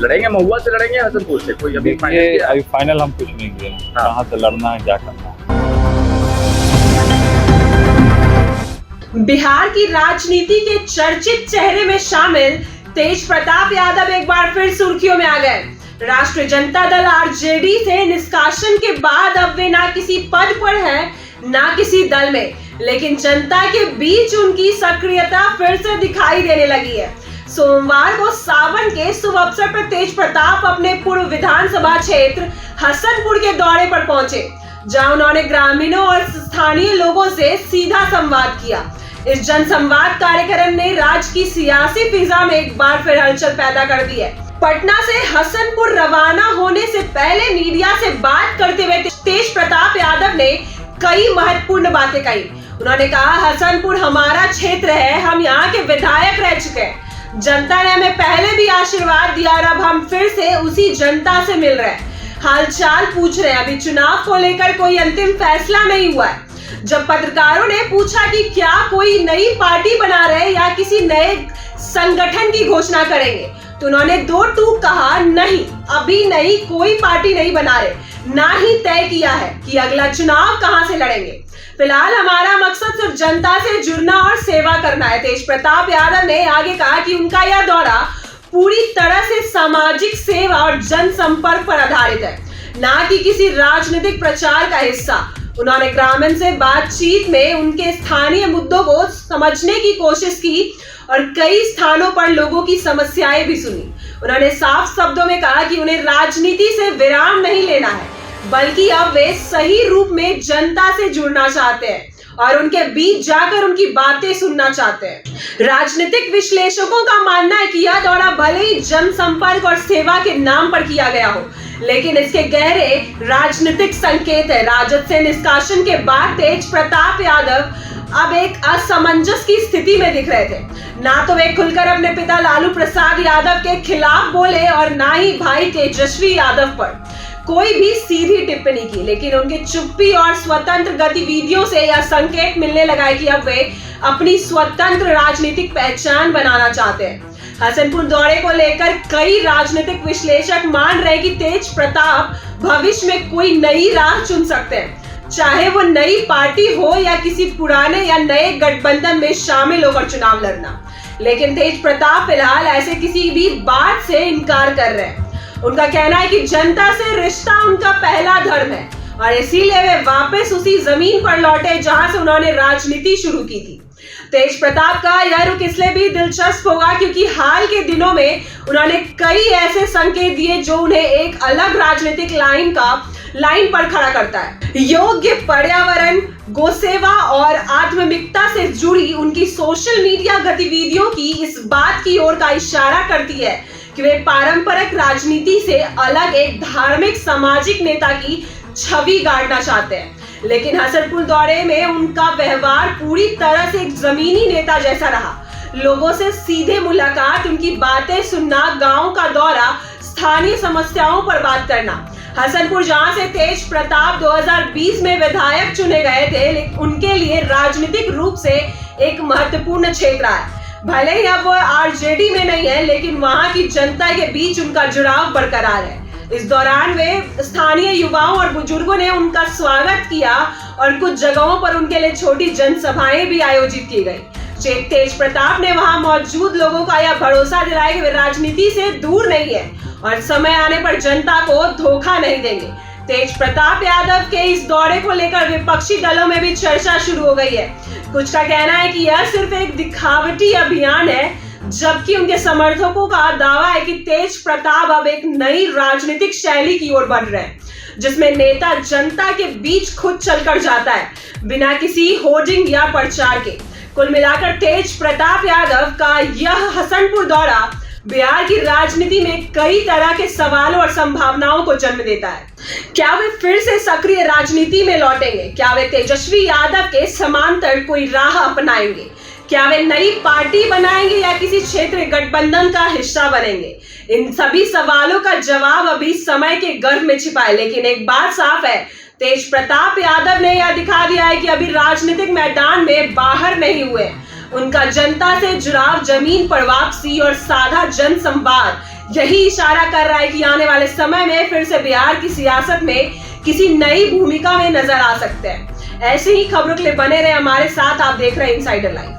लड़ेंगे महुआ से, लड़ेंगे हसनपुर से? कोई अभी देखिए अभी फाइनल हम कुछ नहीं किए, कहाँ से लड़ना है क्या करना है। बिहार की राजनीति के चर्चित चेहरे में शामिल तेज प्रताप यादव एक बार फिर सुर्खियों में आ गए। राष्ट्रीय जनता दल आरजेडी से निष्कासन के बाद अब वे ना किसी पद पर हैं, ना किसी दल में, लेकिन जनता के बीच उनकी सक्रियता फिर से दिखाई देने लगी है। सोमवार को सावन के शुभ अवसर पर तेज प्रताप अपने पूर्व विधानसभा क्षेत्र हसनपुर के दौरे पर पहुंचे, जहां उन्होंने ग्रामीणों और स्थानीय लोगों से सीधा संवाद किया। इस जनसंवाद कार्यक्रम ने राज्य की सियासी फिजा में एक बार फिर हलचल पैदा कर दी है। पटना से हसनपुर रवाना होने से पहले मीडिया से बात करते हुए तेज प्रताप यादव ने कई महत्वपूर्ण बातें कही। उन्होंने कहा, हसनपुर हमारा क्षेत्र है, हम यहाँ के विधायक रह चुके हैं, जनता ने हमें पहले भी आशीर्वाद दिया और अब हम फिर से उसी जनता से मिल रहे हैं, हालचाल पूछ रहे हैं। अभी चुनाव को लेकर कोई अंतिम फैसला नहीं हुआ है। जब पत्रकारों ने पूछा कि क्या कोई नई पार्टी बना रहे या किसी नए संगठन की घोषणा करेंगे, तो उन्होंने दो टूक कहा, नहीं, अभी नहीं, कोई पार्टी नहीं बना रहे, ना ही तय किया है कि अगला चुनाव कहां से लड़ेंगे। फिलहाल हमारा मकसद सिर्फ जनता से जुड़ना और सेवा करना है। तेज प्रताप यादव ने आगे कहा कि उनका यह दौरा पूरी तरह से सामाजिक सेवा और जनसंपर्क पर आधारित है, ना कि किसी राजनीतिक प्रचार का हिस्सा। उन्होंने ग्रामीण से बातचीत में उनके स्थानीय मुद्दों को समझने की कोशिश की और कई स्थानों पर लोगों की समस्याएं भी सुनी। उन्होंने साफ शब्दों में कहा कि उन्हें राजनीति से विराम नहीं लेना है, बल्कि अब वे सही रूप में जनता से जुड़ना चाहते हैं और उनके बीच जाकर उनकी बातें सुनना चाहते हैं। राजनीतिक विश्लेषकों का मानना है कि यह दौरा भले ही जनसंपर्क और सेवा के नाम पर किया गया हो, लेकिन इसके गहरे राजनीतिक संकेत है। राजद से निष्कासन के बाद तेज प्रताप यादव अब एक असमंजस की स्थिति में दिख रहे थे। ना तो वे खुलकर अपने पिता लालू प्रसाद यादव के खिलाफ बोले और ना ही भाई तेजस्वी यादव पर कोई भी सीधी टिप्पणी की, लेकिन उनकी चुप्पी और स्वतंत्र गतिविधियों से यह संकेत मिलने लगा है कि अब वे अपनी स्वतंत्र राजनीतिक पहचान बनाना चाहते हैं। हसनपुर दौरे को लेकर कई राजनीतिक विश्लेषक मान रहे हैं कि तेज प्रताप भविष्य में कोई नई राह चुन सकते हैं, चाहे वो नई पार्टी हो या किसी पुराने या नए गठबंधन में शामिल होकर चुनाव लड़ना। लेकिन तेज प्रताप फिलहाल ऐसे किसी भी बात से इनकार कर रहे हैं। उनका कहना है कि जनता से रिश्ता उनका पहला धर्म है और इसीलिए वे वापस उसी जमीन पर लौटे जहां से उन्होंने राजनीति शुरू की थी। तेज प्रताप का यह रुख इसलिए भी दिलचस्प होगा क्योंकि हाल के दिनों में उन्होंने कई ऐसे संकेत दिए जो उन्हें एक अलग राजनीतिक लाइन पर खड़ा करता है। योग्य, पर्यावरण, गोसेवा और आध्यात्मिकता से जुड़ी उनकी सोशल मीडिया गतिविधियों की इस बात की ओर का इशारा करती है कि वे पारंपरिक राजनीति से अलग एक धार्मिक सामाजिक नेता की छवि गाड़ना चाहते हैं। लेकिन हसनपुर दौरे में उनका व्यवहार पूरी तरह से एक जमीनी नेता जैसा रहा। लोगों से सीधे मुलाकात, उनकी बातें सुनना, गांव का दौरा, स्थानीय समस्याओं पर बात करना। हसनपुर जहां से तेज प्रताप 2020 में विधायक चुने गए थे, लेकिन उनके लिए राजनीतिक रूप से एक महत्वपूर्ण क्षेत्र है। भले ही अब वो आरजेडी में नहीं है, लेकिन वहां की जनता के बीच उनका जुड़ाव बरकरार है। इस दौरान वे स्थानीय युवाओं और बुजुर्गों ने उनका स्वागत किया और कुछ जगहों पर उनके लिए छोटी जनसभाएं भी आयोजित की गई। तेज प्रताप ने वहां मौजूद लोगों का यह भरोसा दिलाया कि वे राजनीति से दूर नहीं है और समय आने पर जनता को धोखा नहीं देंगे। तेज प्रताप यादव के इस दौरे को लेकर विपक्षी दलों में भी चर्चा शुरू हो गई है। कुछ का कहना है कि यह सिर्फ एक दिखावटी अभियान है, जबकि उनके समर्थकों का दावा है कि तेज प्रताप अब एक नई राजनीतिक शैली की ओर बढ़ रहे हैं, जिसमें नेता जनता के बीच खुद चलकर जाता है, बिना किसी होर्डिंग या प्रचार के। कुल मिलाकर तेज प्रताप यादव का यह हसनपुर दौरा बिहार की राजनीति में कई तरह के सवालों और संभावनाओं को जन्म देता है। क्या वे फिर से सक्रिय राजनीति में लौटेंगे? क्या वे तेजस्वी यादव के समांतर कोई राह अपनाएंगे? क्या वे नई पार्टी बनाएंगे या किसी क्षेत्रीय गठबंधन का हिस्सा बनेंगे? इन सभी सवालों का जवाब अभी समय के गर्भ में छिपा है, लेकिन एक बात साफ है, तेज प्रताप यादव ने यह दिखा दिया है कि अभी राजनीतिक मैदान में बाहर नहीं हुए। उनका जनता से जुड़ाव, जमीन पर वापसी और साधा जन संवाद, यही इशारा कर रहा है कि आने वाले समय में फिर से बिहार की सियासत में किसी नई भूमिका में नजर आ सकते हैं। ऐसे ही खबरों के लिए बने रहे हमारे साथ। आप देख रहे हैं इनसाइडर लाइव।